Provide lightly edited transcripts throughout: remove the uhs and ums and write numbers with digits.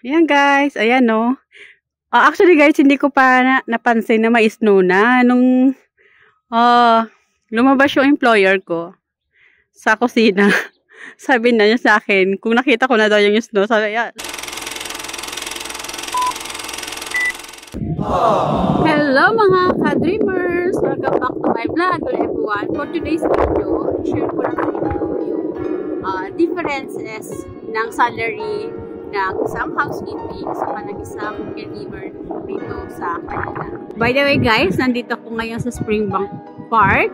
Ayan guys, ayan no. Actually guys, hindi ko pa napansin na may snow na nung lumabas yung employer ko sa kusina. Sabi na niya sa akin, kung nakita ko na daw yung snow, sabi niya. Hello mga ka-dreamers! Welcome back to my vlog, everyone. For today's video, share ko lang sa inyo yung differences ng salary ng isang housekeeping sa ng isang caregiver dito sa Canada. By the way guys, nandito ako ngayon sa Springbank Park.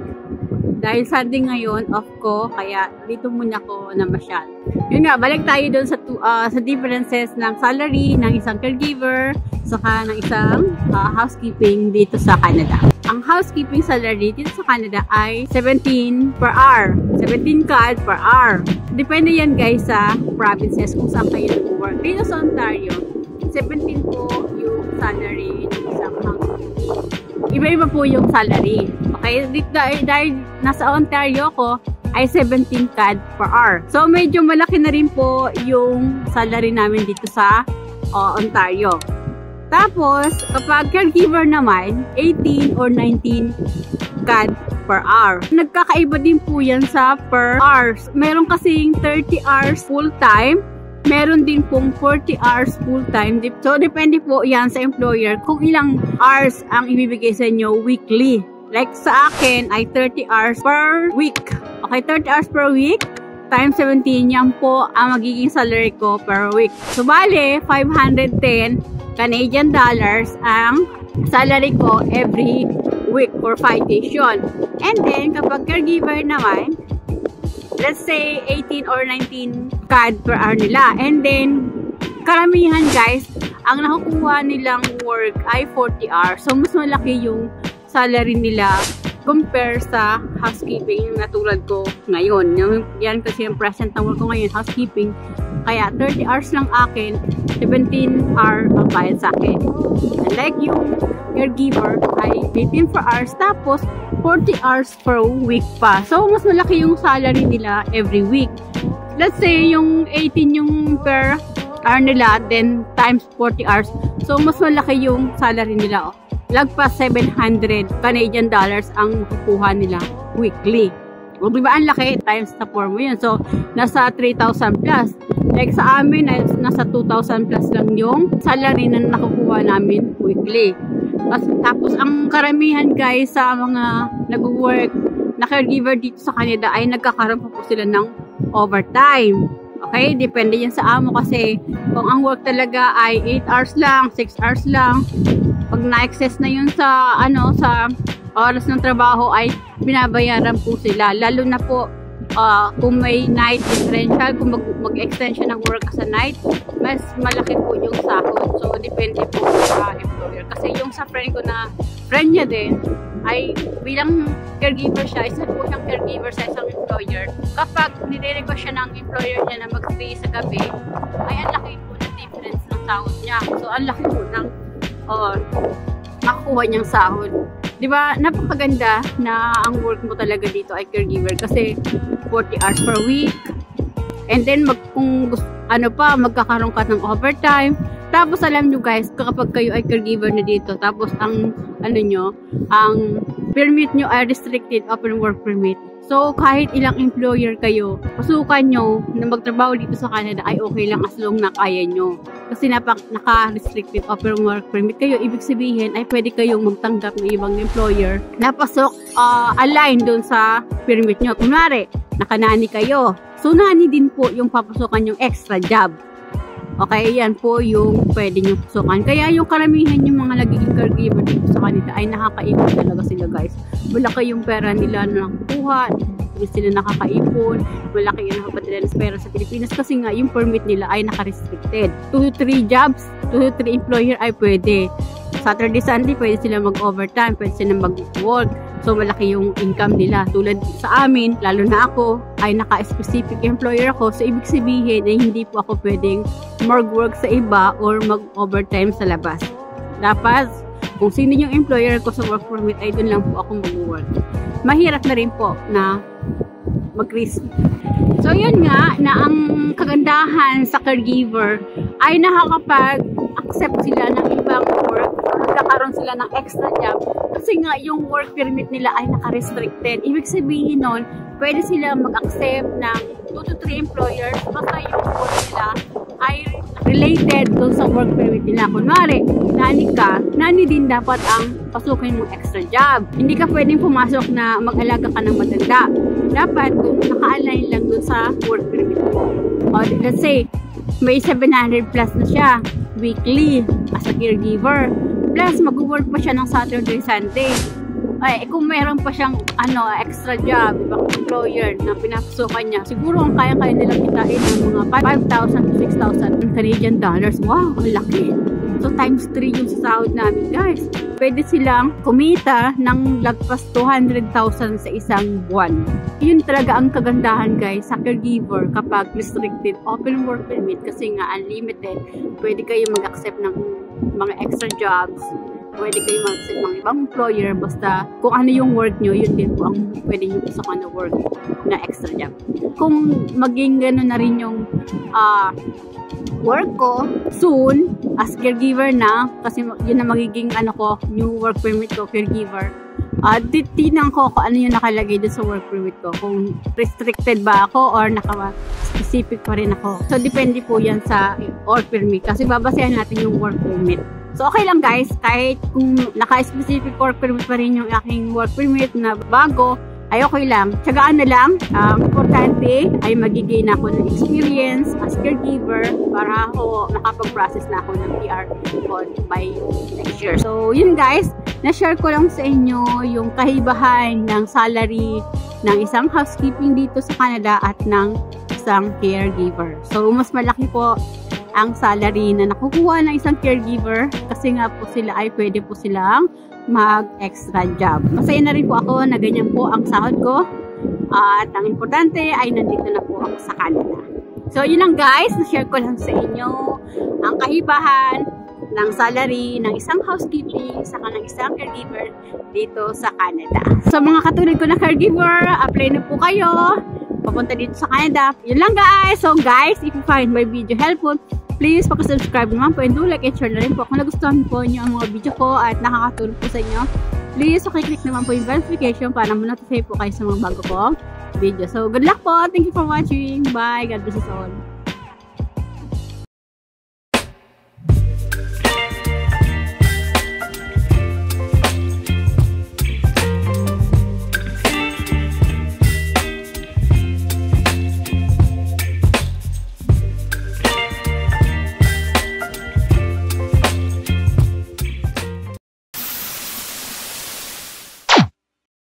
Dahil Sunday ngayon, off ko, kaya dito muna ako namasyal. Yun nga, balik tayo dun sa differences ng salary ng isang caregiver saka ng isang housekeeping dito sa Canada. Ang housekeeping salary dito sa Canada ay 17 per hour. 17 CAD per hour. Depende yan guys sa provinces kung saan kayo nag-work. Dito sa Ontario, 17 po yung salary ng isang housekeeping. Iba-iba po yung salary. Okay? Dahil nasa Ontario ko, ay 17 CAD per hour. So, medyo malaki na rin po yung salary namin dito sa Ontario. Tapos, kapag caregiver naman, 18 or 19 CAD per hour. Nagkakaiba din po yan sa per hours. Meron kasing 30 hours full-time. Meron din pong 40 hours full-time. So, depende po yan sa employer kung ilang hours ang ibibigay sa inyo weekly. Like sa akin ay 30 hours per week. Okay, 30 hours per week times 17, yan po ang magiging salary ko per week. So, bale, 510 Canadian dollars ang salary ko every week for 5 days yun. And then, kapag caregiver naman, let's say 18 or 19 CAD per hour nila. And then, karamihan guys, ang nakukuha nilang work ay 40 hours. So, mas malaki yung salary nila compare sa housekeeping na tulad ko ngayon. Yan kasi yung present na work ko ngayon, housekeeping. Kaya 30 hours lang akin, 17 hour ang bayad sa akin. Unlike yung caregiver ay 18 per hours, tapos 40 hours per week pa. So, mas malaki yung salary nila every week. Let's say yung 18 yung per hour nila, then times 40 hours. So, mas malaki yung salary nila. Lagpas 700 Canadian dollars ang makukuha nila weekly. O diba ang laki? Times na 4 mo yun. So, nasa 3,000 plus. Like sa amin, nasa 2,000 plus lang yung salary na nakukuha namin weekly. Tapos, ang karamihan guys sa mga nag-work na caregiver dito sa Canada ay nagkakaroon po sila ng overtime. Okay? Depende yan sa amo kasi kung ang work talaga ay 8 hours lang, 6 hours lang, pag na-excess na yun sa sa oras ng trabaho ay binabayaran po sila. Lalo na po kung may night differential, kung mag-extension ng work sa night, mas malaki po yung sahod. So, depende po sa employer. Kasi yung sa friend ko na friend niya din, ay bilang caregiver siya, isa po siyang caregiver sa isang employer. Kapag nire-request siya ng employer niya na mag-stay sa gabi, ay ang laki po ng difference ng sahod niya. So, ang laki po ng makukuha niyang sahod. Diba, napakaganda na ang work mo talaga dito ay caregiver kasi 40 hours per week. And then, kung magkakaroon ka ng overtime. Tapos, alam nyo guys, kapag kayo ay caregiver na dito, tapos ang permit nyo ay restricted open work permit. So, kahit ilang employer kayo, pasukan nyo na magtrabaho dito sa Canada ay okay lang as long na kaya nyo. Kasi naka-restricted open work permit kayo, ibig sabihin ay pwede kayong magtanggap ng ibang employer na pasok align doon sa permit nyo. Kunwari, nakanani kayo. So, nani din po yung papasukan yung extra job. Okay, yan po yung pwede nyo pasukan. Kaya yung karamihan yung mga nagiging caregiver dito sa kanila ay nakakaipon talaga sila guys. Malaki yung pera nila na nakukuha, hindi sila nakakaipon, malaki yung nakapadala ng pera sa Pilipinas kasi nga yung permit nila ay naka-restricted. 2 to 3 jobs, 2 to 3 employer ay pwede. Saturday, Sunday, pwede sila mag-overtime, pwede sila mag-work. So, malaki yung income nila. Tulad sa amin, lalo na ako, ay naka-specific employer ako. So, ibig sabihin ay hindi po ako pwedeng mag-work sa iba or mag-overtime sa labas. Dapat, kung sino yung employer ko sa work permit, ay doon lang po ako mag-work. Mahirap na rin po na mag-risk. So, yun nga, na ang kagandahan sa caregiver ay nakakapag-accept sila ng ibang work, nagkakaroon sila ng extra job kasi nga yung work permit nila ay naka-restricted. Ibig sabihin nun, pwede sila mag-accept ng 2 to 3 employers basta yung work nila ay related dun sa work permit nila. Kunwari, nani ka, nani din dapat ang pasukin mong extra job. Hindi ka pwedeng pumasok na mag-alaga ka ng matanda. Dapat naka-align lang dun sa work permit mo. O, let's say, may 700 plus na siya weekly as a caregiver. Plus, mag-work pa siya ng Saturday, Sunday. Ay, kung meron pa siyang extra job, ibang employer na pinapasukan niya, siguro ang kaya-kaya nilang kitain ng mga 5,000 to 6,000 Canadian dollars. Wow, ang laki! So, times 3 yung sasahod namin, guys. Pwede silang kumita ng lagpas 200,000 sa isang buwan. Yun talaga ang kagandahan, guys, sa caregiver kapag restricted open work permit kasi nga unlimited. Pwede kayo mag-accept ng mga extra jobs. Pwede kayo mag-accept ng ibang employer. Basta kung ano yung work nyo, yun din po ang pwede nyo pasokan na work na extra job. Kung maging gano'n na rin yung work ko soon as caregiver na, kasi yun na magiging new work permit ko, caregiver. Titignan ko kung ano yung nakalagay dun sa work permit ko. Kung restricted ba ako or naka-specific pa rin ako. So, depende po yan sa work permit. Kasi babasayan natin yung work permit. So, okay lang guys. Kahit kung naka-specific work permit pa rin yung aking work permit na bago, ay okay lang. Tiyagaan na lang. Importante ay magiging ako ng experience as caregiver para ako makapag-process na ako ng PR by next year. So, yun guys. Na-share ko lang sa inyo yung kahibahan ng salary ng isang housekeeping dito sa Canada at ng isang caregiver. So, mas malaki po ang salary na nakukuha ng isang caregiver kasi nga po sila ay pwede po silang mag-extra job. Masaya na rin po ako na ganyan po ang sahod ko at ang importante ay nandito na po ako sa Canada. So, yun lang guys, na-share ko lang sa inyo ang kahibahan ng salary ng isang housekeeping saka ng isang caregiver dito sa Canada. So, mga katulad ko na caregiver, apply na po kayo papunta dito sa Canada. Yun lang guys. So guys, if you find my video helpful, please subscribe naman po and do like and share na rin po kung nagustuhan po nyo ang mga video ko at nakakatulong po sa inyo. Please click naman po yung notification para ma-notify po kayo sa mga bago kong video. So good luck po. Thank you for watching. Bye. God bless us all.